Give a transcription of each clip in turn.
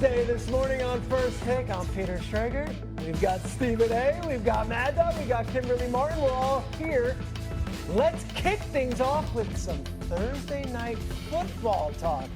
Thursday this morning on First Take. I'm Peter Schrager. We've got Stephen A. We've got Mad Dog. We've got Kimberly Martin. We're all here. Let's kick things off with some Thursday night football talk.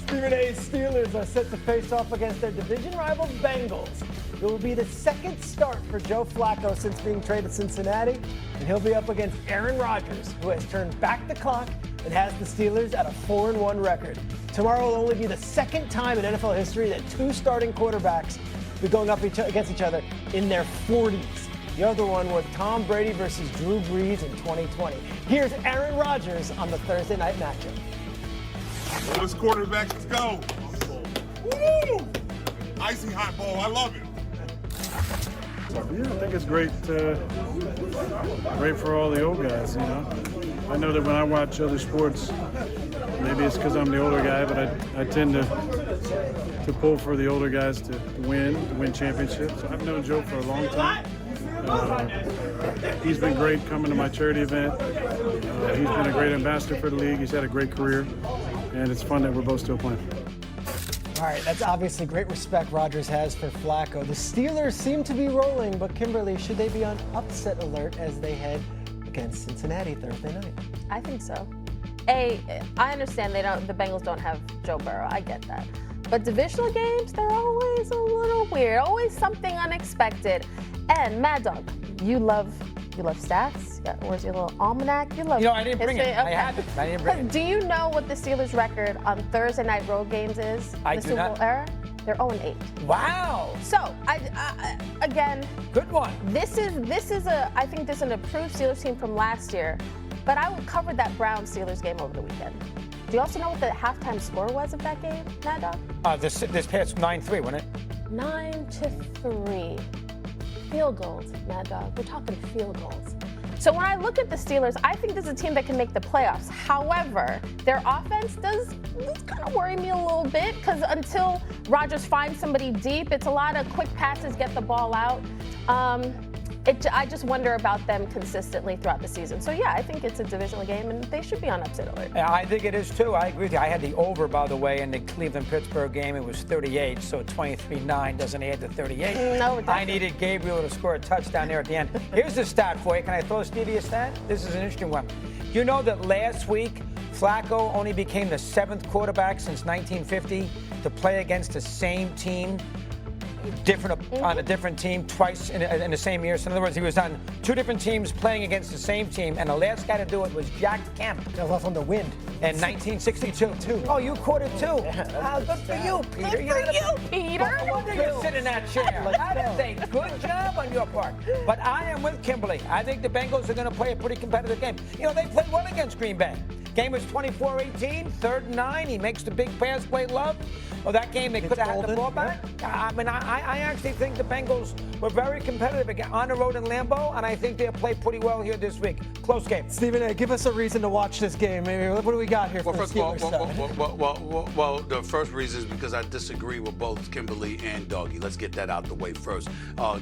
Stephen A's Steelers are set to face off against their division rival Bengals. It will be the second start for Joe Flacco since being traded to Cincinnati, and he'll be up against Aaron Rodgers, who has turned back the clock and has the Steelers at a 4-1 record. Tomorrow will only be the second time in NFL history that two starting quarterbacks will be going up against each other in their 40s. The other one was Tom Brady versus Drew Brees in 2020. Here's Aaron Rodgers on the Thursday night matchup. Let's quarterbacks, let's go. Woo! Icy hot ball, I love it. Yeah, I think it's great for all the old guys, you know. I know that when I watch other sports, maybe it's because I'm the older guy, but I tend to pull for the older guys to win championships. So I've known Joe for a long time. He's been great coming to my charity event. He's been a great ambassador for the league. He's had a great career, and it's fun that we're both still playing. All right, that's obviously great respect Rodgers has for Flacco. The Steelers seem to be rolling, but Kimberly, should they be on upset alert as they head against Cincinnati Thursday night? I think so. I understand the Bengals don't have Joe Burrow. I get that. But divisional games, they're always a little weird, always something unexpected. And Mad Dog, you love stats? Where's your little almanac? You love I didn't bring it. Okay. I had it. I didn't bring it. Do you know what the Steelers' record on Thursday night road games is? I the do Super not. Bowl era? They're 0-8. Wow. So, again, Good one. I think this is an improved Steelers team from last year, but I would cover that Browns Steelers game over the weekend. Do you also know what the halftime score was of that game, Mad Dog? This past 9-3, wasn't it? 9-3. Field goals, Mad Dog. We're talking field goals. So when I look at the Steelers, I think this is a team that can make the playoffs. However, their offense does kind of worry me a little bit because until Rodgers finds somebody deep, it's a lot of quick passes, get the ball out. I just wonder about them consistently throughout the season. So, yeah, I think it's a divisional game, and they should be on upset alert. Yeah, I think it is, too. I agree with you. I had the over, by the way, in the Cleveland-Pittsburgh game. It was 38, so 23-9 doesn't add to 38. No, it doesn't. I needed Gabriel to score a touchdown there at the end. Here's the stat for you. Can I throw Stevie a stat? This is an interesting one. You know that last week, Flacco only became the 7th quarterback since 1950 to play against the same team on a different team twice in the same year. So in other words, he was on two different teams playing against the same team, and the last guy to do it was Jack Kemp. That was on the wind. In 1962. Oh, you caught it too. Good for you, Peter. Good for you, Peter. No wonder you sit in that chair. That is a good job on your part. But I am with Kimberly. I think the Bengals are going to play a pretty competitive game. They played well against Green Bay. Game was 24-18, 3rd and 9. He makes the big pass play, Love. Well, that game they could have had the ball back. I mean, I actually think the Bengals were very competitive again on the road in Lambeau, and I think they'll play pretty well here this week. Close game. Stephen A., give us a reason to watch this game. Maybe, what do we got here for the First of all, Steelers well, the first reason is because I disagree with both Kimberly and Doggy. Let's get that out the way first.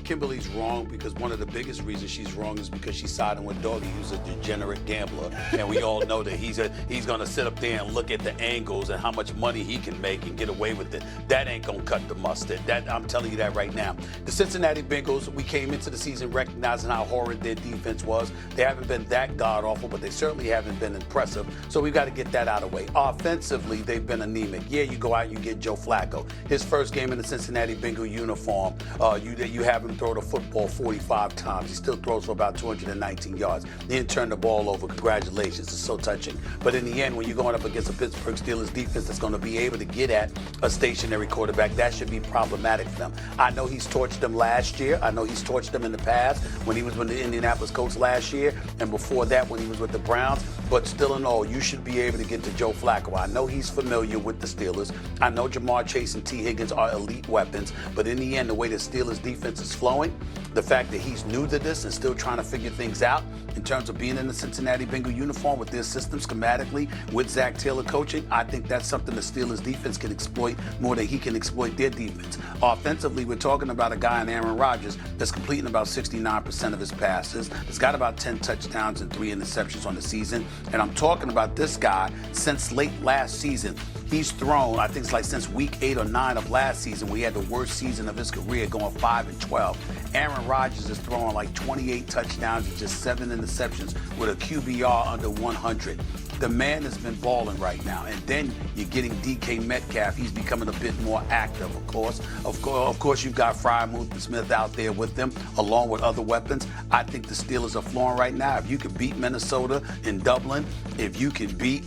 Kimberly's wrong because one of the biggest reasons she's wrong is because she's siding with Doggy, who's a degenerate gambler, and we all know that he's going to sit up there and look at the angles and how much money he can make and get away with it. That ain't going to cut the mustard. That I'm telling you that right now. The Cincinnati Bengals, we came into the season recognizing how horrid their defense was. They haven't been that god-awful, but they certainly haven't been impressive. So we've got to get that out of the way. Offensively, they've been anemic. Yeah, you go out and you get Joe Flacco. His first game in the Cincinnati Bengal uniform, you have him throw the football 45 times. He still throws for about 219 yards. He didn't turn the ball over. Congratulations. It's so touching. But in the end, when you're going up against a Pittsburgh Steelers defense that's going to be able to get at a stationary quarterback, that should be problematic for them. I know he's torched them last year. I know he's torched them in the past when he was with the Indianapolis Colts last year, and before that when he was with the Browns. But still in all, you should be able to get to Joe Flacco. I know he's familiar with the Steelers. I know Jamar Chase and T. Higgins are elite weapons, but in the end, the way the Steelers defense is flowing, the fact that he's new to this and still trying to figure things out in terms of being in the Cincinnati Bengal uniform with their system schematically, with Zach Taylor coaching, I think that's something the Steelers defense can exploit more than he can exploit their defense. Offensively, we're talking about a guy in Aaron Rodgers that's completing about 69% of his passes. He's got about 10 touchdowns and 3 interceptions on the season. And I'm talking about this guy since late last season. he's thrown, I think it's like since week 8 or 9 of last season, we had the worst season of his career, going 5-12. Aaron Rodgers is throwing like 28 touchdowns and just 7 interceptions with a QBR under 100. The man has been balling right now. And then you're getting DK Metcalf. He's becoming a bit more active, of course. Of course, you've got Freiermuth Smith out there with them, along with other weapons. I think the Steelers are flowing right now. If you can beat Minnesota in Dublin, if you can beat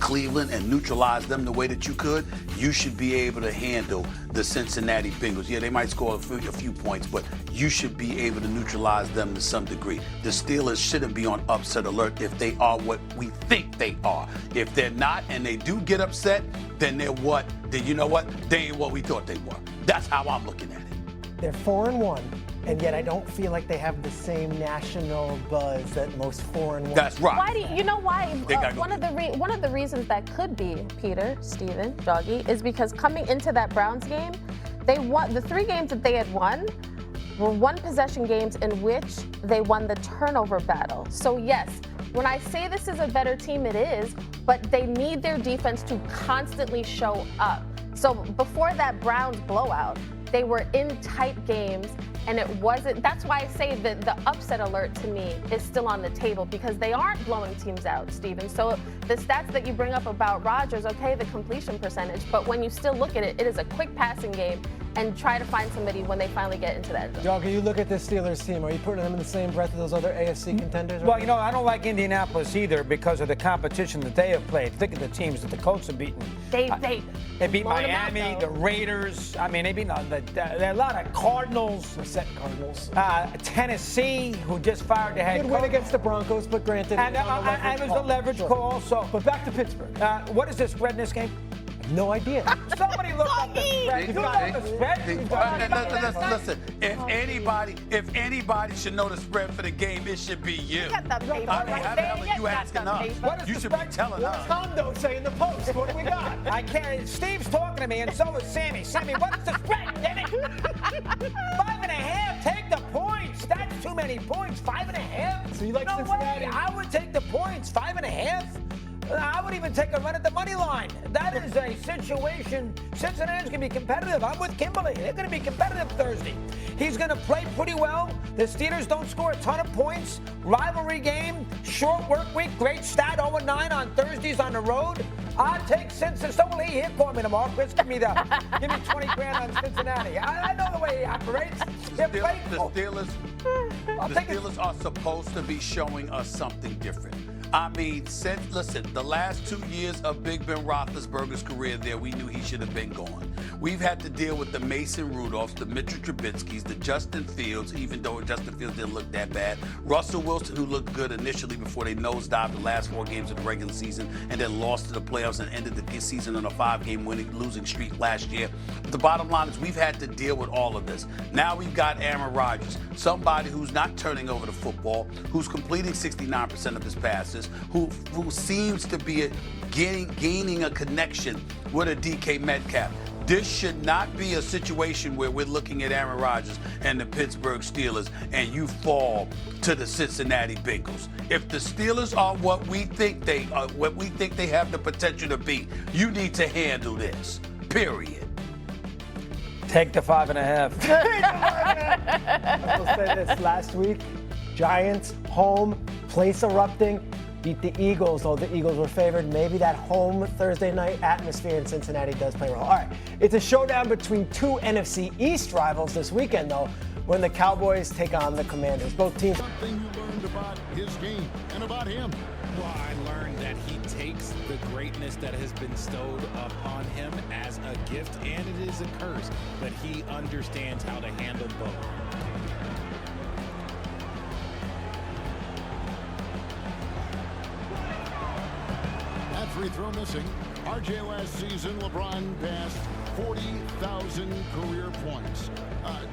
Cleveland and neutralize them the way that you could, you should be able to handle the Cincinnati Bengals. Yeah, they might score a few points, but you should be able to neutralize them to some degree. The Steelers shouldn't be on upset alert if they are what we think they are. If they're not and they do get upset, then they're what? Then you know what? They ain't what we thought they were. That's how I'm looking at it. They're 4-1, and yet I don't feel like they have the same national buzz that most 4-1. That's right. Why do you know why? One One of the reasons that could be, Peter, Steven, Doggy, is because coming into that Browns game, they won the 3 games that they had won were 1-possession games in which they won the turnover battle. So yes, when I say this is a better team, it is, but they need their defense to constantly show up. So before that Browns blowout, they were in tight games, and it wasn't. That's why I say that the upset alert to me is still on the table, because they aren't blowing teams out, Steven. So the stats that you bring up about Rodgers, okay, the completion percentage, but when you still look at it, it is a quick passing game, and try to find somebody when they finally get into that zone. Doggy, you look at this Steelers team. Are you putting them in the same breath as those other AFC contenders? Well, you know, I don't like Indianapolis either because of the competition that they have played. Think of the teams that the Colts have beaten. They beat blown them out, Miami, though. the Raiders. I mean, they beat there are a lot of Cardinals. Set Cardinals. Tennessee, who just fired the head Good coach. win against the Broncos, but granted, And it was a leverage call. So, But back to Pittsburgh. what is the spread in this game? No idea. Somebody look up the spread. You know the spread? Listen, if anybody should know the spread for the game, it should be you. You got the paper I mean, right how the there. hell are you asking got the us? paper. What is You the should be spread? telling What's us. Hondo say in the post? What do we got? I can't. Steve's talking to me, and so is Sammy. Sammy, what is the spread? Damn it. 5.5. Take the points. That's too many points. 5.5. So you like no Cincinnati? way. I would take the points. 5.5. I would even take a run at the money line. That is a situation. Cincinnati's going to be competitive. I'm with Kimberly. They're going to be competitive Thursday. He's going to play pretty well. The Steelers don't score a ton of points. Rivalry game, short work week, great stat, 0-9 on Thursdays on the road. I'll take Cincinnati. So will he. He'll call me tomorrow. Chris, give me 20 grand on Cincinnati. I know the way he operates. They're faithful. The Steelers are supposed to be showing us something different. I mean, listen, the last 2 years of Big Ben Roethlisberger's career there, we knew he should have been gone. We've had to deal with the Mason Rudolphs, the Mitchell Trubisky's, the Justin Fields, even though Justin Fields didn't look that bad. Russell Wilson, who looked good initially before they nosedived the last 4 games of the regular season and then lost to the playoffs and ended the season on a 5-game losing streak last year. But the bottom line is we've had to deal with all of this. Now we've got Aaron Rodgers, somebody who's not turning over the football, who's completing 69% of his passes, who seems to be gaining a connection with a DK Metcalf. This should not be a situation where we're looking at Aaron Rodgers and the Pittsburgh Steelers and you fall to the Cincinnati Bengals. If the Steelers are what we think they are, what we think they have the potential to be, you need to handle this. Period. Take the 5.5. I will say this. Last week, Giants, home, place erupting, beat the Eagles, though the Eagles were favored. Maybe that home Thursday night atmosphere in Cincinnati does play a role. All right, it's a showdown between 2 NFC East rivals this weekend, though, when the Cowboys take on the Commanders. Both teams. Something you learned about his game and about him. Well, I learned that he takes the greatness that has been bestowed upon him as a gift, and it is a curse, but he understands how to handle both. That free throw missing. RJ last season, LeBron passed 40,000 career points.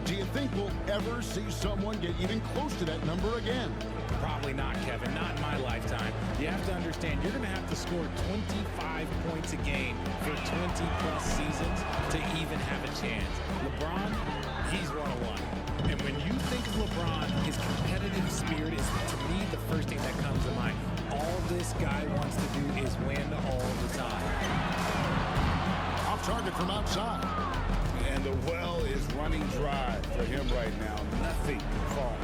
Do you think we'll ever see someone get even close to that number again? Probably not, Kevin. Not in my lifetime. You have to understand, you're going to have to score 25 points a game for 20-plus seasons to even have a chance. LeBron, he's one-on-one. And when you think of LeBron, his competitive spirit is, to me, the first thing that comes to mind. All this guy wants to do is win all the time. target from outside. And the well is running dry for him right now. Nothing falling.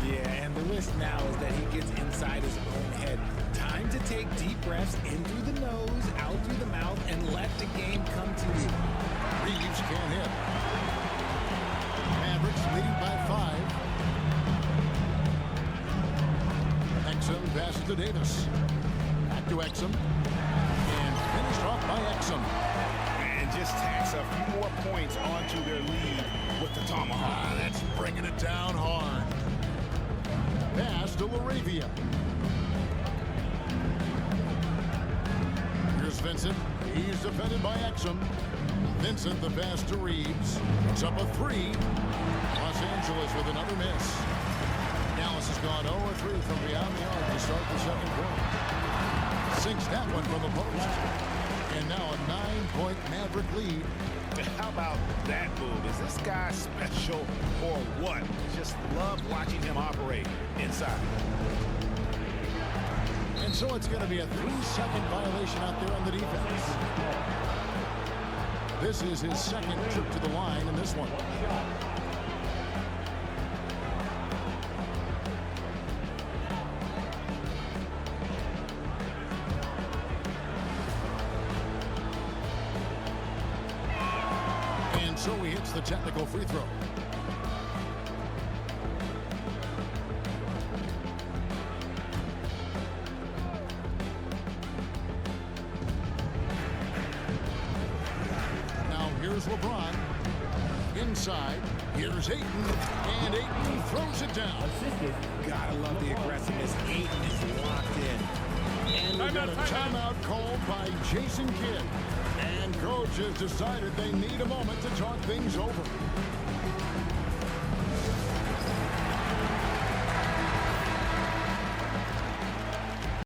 Yeah, and the risk now is that he gets inside his own head. Time to take deep breaths in through the nose, out through the mouth, and let the game come to you. Reeves can't hit. Mavericks leading by 5. Exum passes to Davis. Back to Exum. And finished off by Exum. And just tacks a few more points onto their lead with the tomahawk. That's bringing it down hard. Pass to Laravia. Here's Vincent. He's defended by Exum. Vincent, the pass to Reeves. It's up a 3. Los Angeles with another miss. Dallas has gone 0-3 from beyond the arc to start the second quarter. Sinks that one from the post. And now a 9-point Maverick lead. How about that move? Is this guy special or what? Just love watching him operate inside. And so it's going to be a 3-second violation out there on the defense. This is his second trip to the line in this one. And so he hits the technical free throw. Here's LeBron. Inside. Here's Ayton. And Ayton throws it down. Gotta love the aggressiveness. Ayton is locked in. And we got a timeout called by Jason Kidd. And coach has decided they need a moment to talk things over.